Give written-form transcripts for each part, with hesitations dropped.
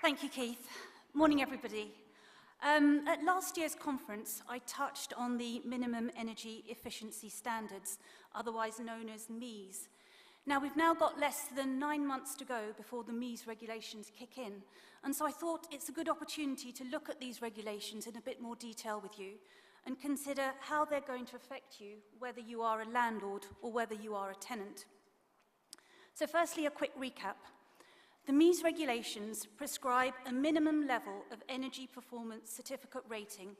Thank you, Keith. Morning, everybody. At last year's conference, I touched on the Minimum Energy Efficiency Standards, otherwise known as MEES. Now, we've now got less than 9 months to go before the MEES regulations kick in, and so I thought it's a good opportunity to look at these regulations in a bit more detail with you and consider how they're going to affect you, whether you are a landlord or whether you are a tenant. So firstly, a quick recap. The MEES regulations prescribe a minimum level of energy performance certificate rating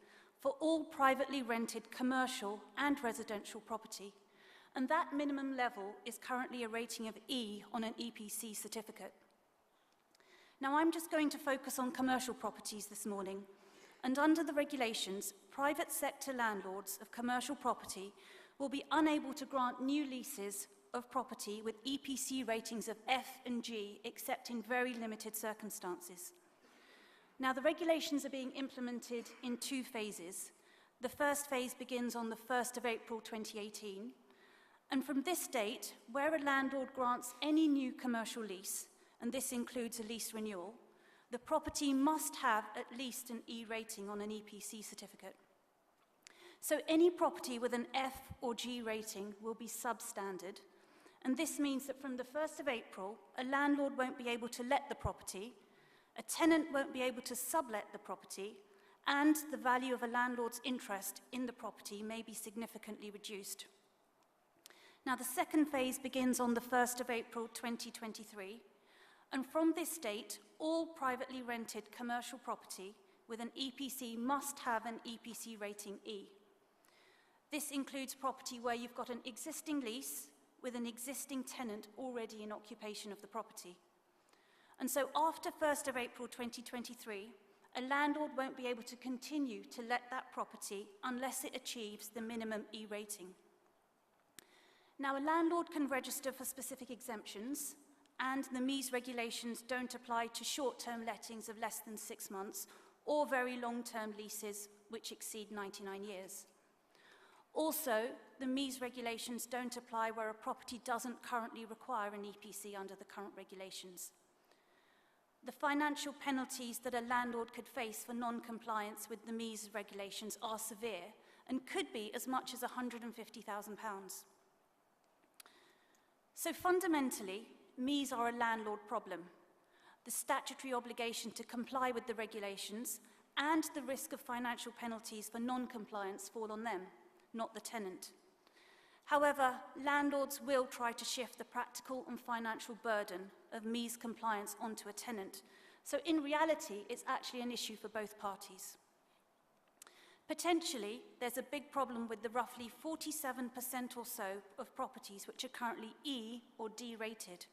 for all privately rented commercial and residential property. And that minimum level is currently a rating of E on an EPC certificate. Now, I'm just going to focus on commercial properties this morning. And under the regulations, private sector landlords of commercial property will be unable to grant new leases of property with EPC ratings of F and G, except in very limited circumstances. Now, the regulations are being implemented in 2 phases. The first phase begins on the 1st of April 2018, and from this date, where a landlord grants any new commercial lease, and this includes a lease renewal, the property must have at least an E rating on an EPC certificate. So any property with an F or G rating will be substandard, and this means that from the 1st of April, a landlord won't be able to let the property, a tenant won't be able to sublet the property, and the value of a landlord's interest in the property may be significantly reduced. Now, the second phase begins on the 1st of April 2023, and from this date, all privately rented commercial property with an EPC must have an EPC rating E. This includes property where you've got an existing lease with an existing tenant already in occupation of the property. And so after 1st of April 2023, a landlord won't be able to continue to let that property unless it achieves the minimum E rating. Now, a landlord can register for specific exemptions, and the MEES regulations don't apply to short-term lettings of less than 6 months or very long-term leases which exceed 99 years. Also, the MEES regulations don't apply where a property doesn't currently require an EPC under the current regulations. The financial penalties that a landlord could face for non-compliance with the MEES regulations are severe and could be as much as £150,000. So fundamentally, MEES are a landlord problem. The statutory obligation to comply with the regulations and the risk of financial penalties for non-compliance fall on them, not the tenant. However, landlords will try to shift the practical and financial burden of MEES compliance onto a tenant. So in reality, it's actually an issue for both parties. Potentially, there's a big problem with the roughly 47% or so of properties which are currently E or D rated.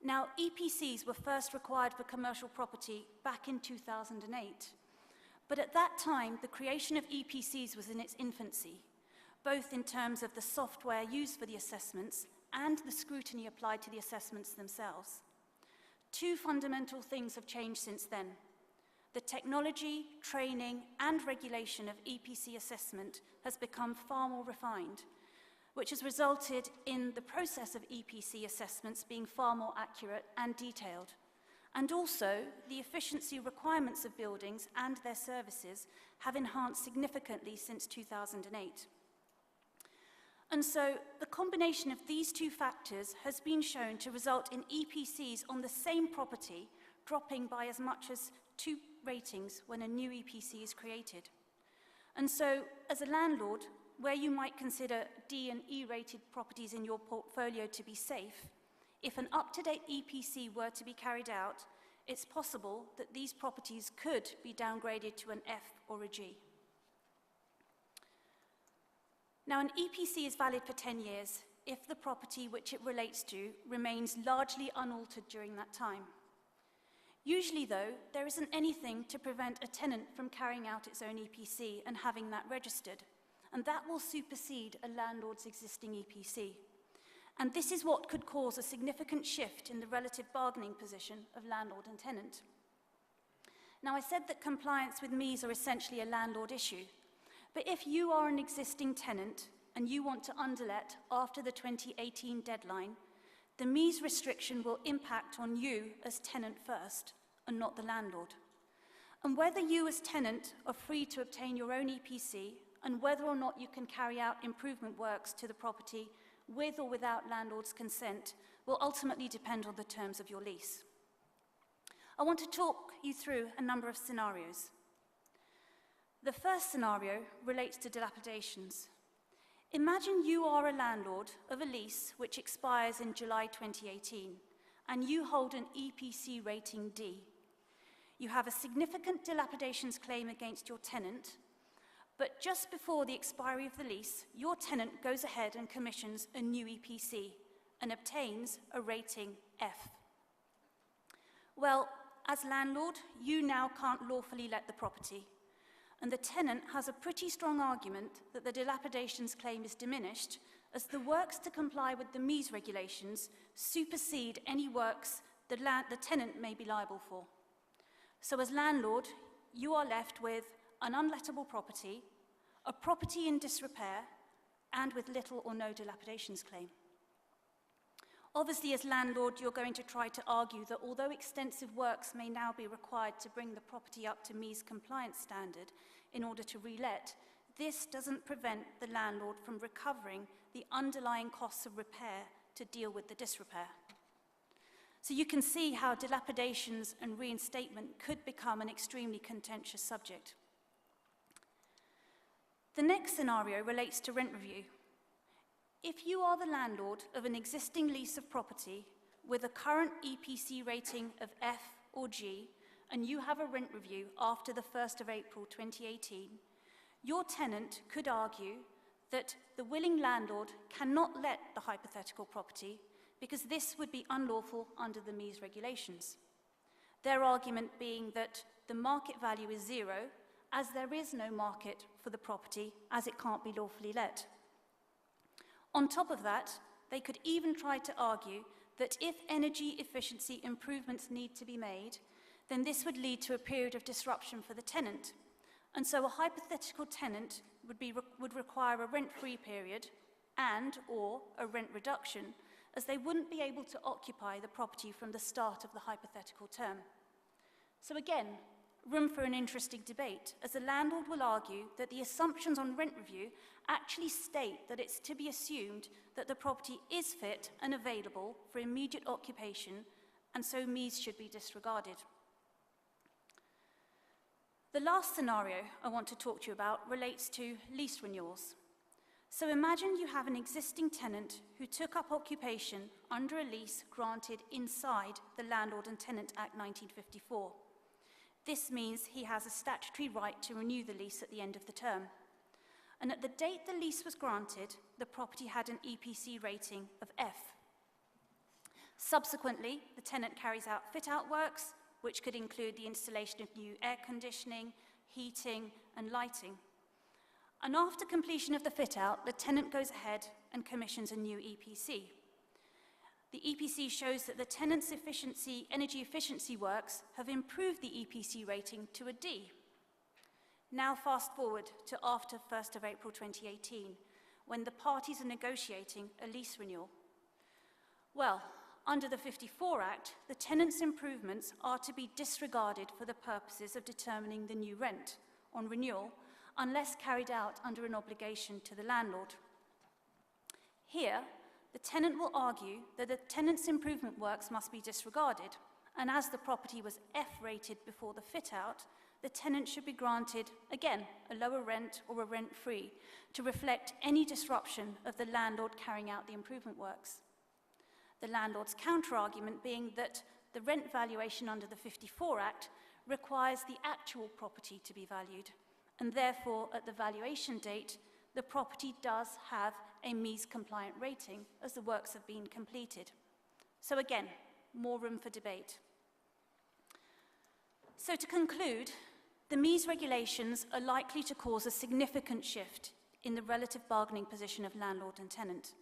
Now, EPCs were first required for commercial property back in 2008. But at that time, the creation of EPCs was in its infancy, both in terms of the software used for the assessments and the scrutiny applied to the assessments themselves. 2 fundamental things have changed since then. The technology, training, and regulation of EPC assessment has become far more refined, which has resulted in the process of EPC assessments being far more accurate and detailed. And also, the efficiency requirements of buildings and their services have enhanced significantly since 2008. And so, the combination of these 2 factors has been shown to result in EPCs on the same property dropping by as much as 2 ratings when a new EPC is created. And so, as a landlord, where you might consider D and E rated properties in your portfolio to be safe, if an up-to-date EPC were to be carried out, it's possible that these properties could be downgraded to an F or a G. Now, an EPC is valid for 10 years if the property which it relates to remains largely unaltered during that time. Usually, though, there isn't anything to prevent a tenant from carrying out its own EPC and having that registered, and that will supersede a landlord's existing EPC. And this is what could cause a significant shift in the relative bargaining position of landlord and tenant. Now, I said that compliance with MEES are essentially a landlord issue, but if you are an existing tenant and you want to underlet after the 2018 deadline, the MEES restriction will impact on you as tenant first, and not the landlord. And whether you as tenant are free to obtain your own EPC, and whether or not you can carry out improvement works to the property with or without landlord's consent will ultimately depend on the terms of your lease. I want to talk you through a number of scenarios. The first scenario relates to dilapidations. Imagine you are a landlord of a lease which expires in July 2018, and you hold an EPC rating D. You have a significant dilapidations claim against your tenant, but just before the expiry of the lease, your tenant goes ahead and commissions a new EPC and obtains a rating F. Well, as landlord, you now can't lawfully let the property, and the tenant has a pretty strong argument that the dilapidations claim is diminished as the works to comply with the MEES regulations supersede any works the tenant may be liable for. So as landlord, you are left with an unlettable property, a property in disrepair, and with little or no dilapidations claim. Obviously, as landlord, you're going to try to argue that although extensive works may now be required to bring the property up to MEES compliance standard in order to relet, this doesn't prevent the landlord from recovering the underlying costs of repair to deal with the disrepair. So you can see how dilapidations and reinstatement could become an extremely contentious subject. The next scenario relates to rent review. If you are the landlord of an existing lease of property with a current EPC rating of F or G, and you have a rent review after the 1st of April 2018, your tenant could argue that the willing landlord cannot let the hypothetical property because this would be unlawful under the MEES regulations. Their argument being that the market value is zero, as there is no market for the property, as it can't be lawfully let. On top of that, they could even try to argue that if energy efficiency improvements need to be made, then this would lead to a period of disruption for the tenant. And so a hypothetical tenant would require a rent-free period and/or a rent reduction, as they wouldn't be able to occupy the property from the start of the hypothetical term. So again, room for an interesting debate, as the landlord will argue that the assumptions on rent review actually state that it's to be assumed that the property is fit and available for immediate occupation, and so MEES should be disregarded. The last scenario I want to talk to you about relates to lease renewals. So imagine you have an existing tenant who took up occupation under a lease granted inside the Landlord and Tenant Act 1954. This means he has a statutory right to renew the lease at the end of the term. And at the date the lease was granted, the property had an EPC rating of F. Subsequently, the tenant carries out fit-out works, which could include the installation of new air conditioning, heating, and lighting. And after completion of the fit-out, the tenant goes ahead and commissions a new EPC. The EPC shows that the tenant's energy efficiency works have improved the EPC rating to a D. Now fast forward to after 1st of April 2018, when the parties are negotiating a lease renewal. Well, under the 54 Act, the tenant's improvements are to be disregarded for the purposes of determining the new rent on renewal, unless carried out under an obligation to the landlord. Here, the tenant will argue that the tenant's improvement works must be disregarded, and as the property was F-rated before the fit-out, the tenant should be granted, again, a lower rent or a rent-free to reflect any disruption of the landlord carrying out the improvement works. The landlord's counter-argument being that the rent valuation under the 54 Act requires the actual property to be valued, and therefore, at the valuation date, the property does have a MEES-compliant rating as the works have been completed. So again, more room for debate. So to conclude, the MEES regulations are likely to cause a significant shift in the relative bargaining position of landlord and tenant.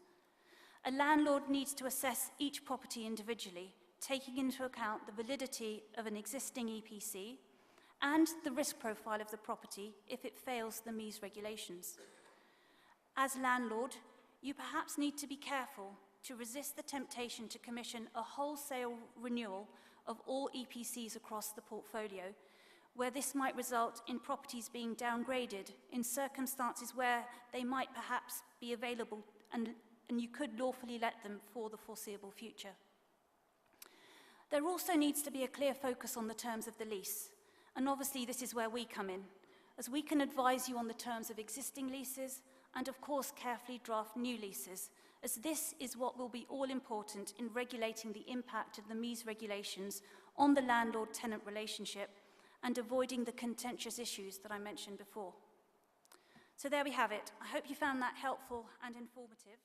A landlord needs to assess each property individually, taking into account the validity of an existing EPC and the risk profile of the property if it fails the MEES regulations. As landlord, you perhaps need to be careful to resist the temptation to commission a wholesale renewal of all EPCs across the portfolio, where this might result in properties being downgraded in circumstances where they might perhaps be available and you could lawfully let them for the foreseeable future. There also needs to be a clear focus on the terms of the lease, and obviously this is where we come in, as we can advise you on the terms of existing leases and of course carefully draft new leases, as this is what will be all important in regulating the impact of the MEES regulations on the landlord-tenant relationship and avoiding the contentious issues that I mentioned before. So there we have it. I hope you found that helpful and informative.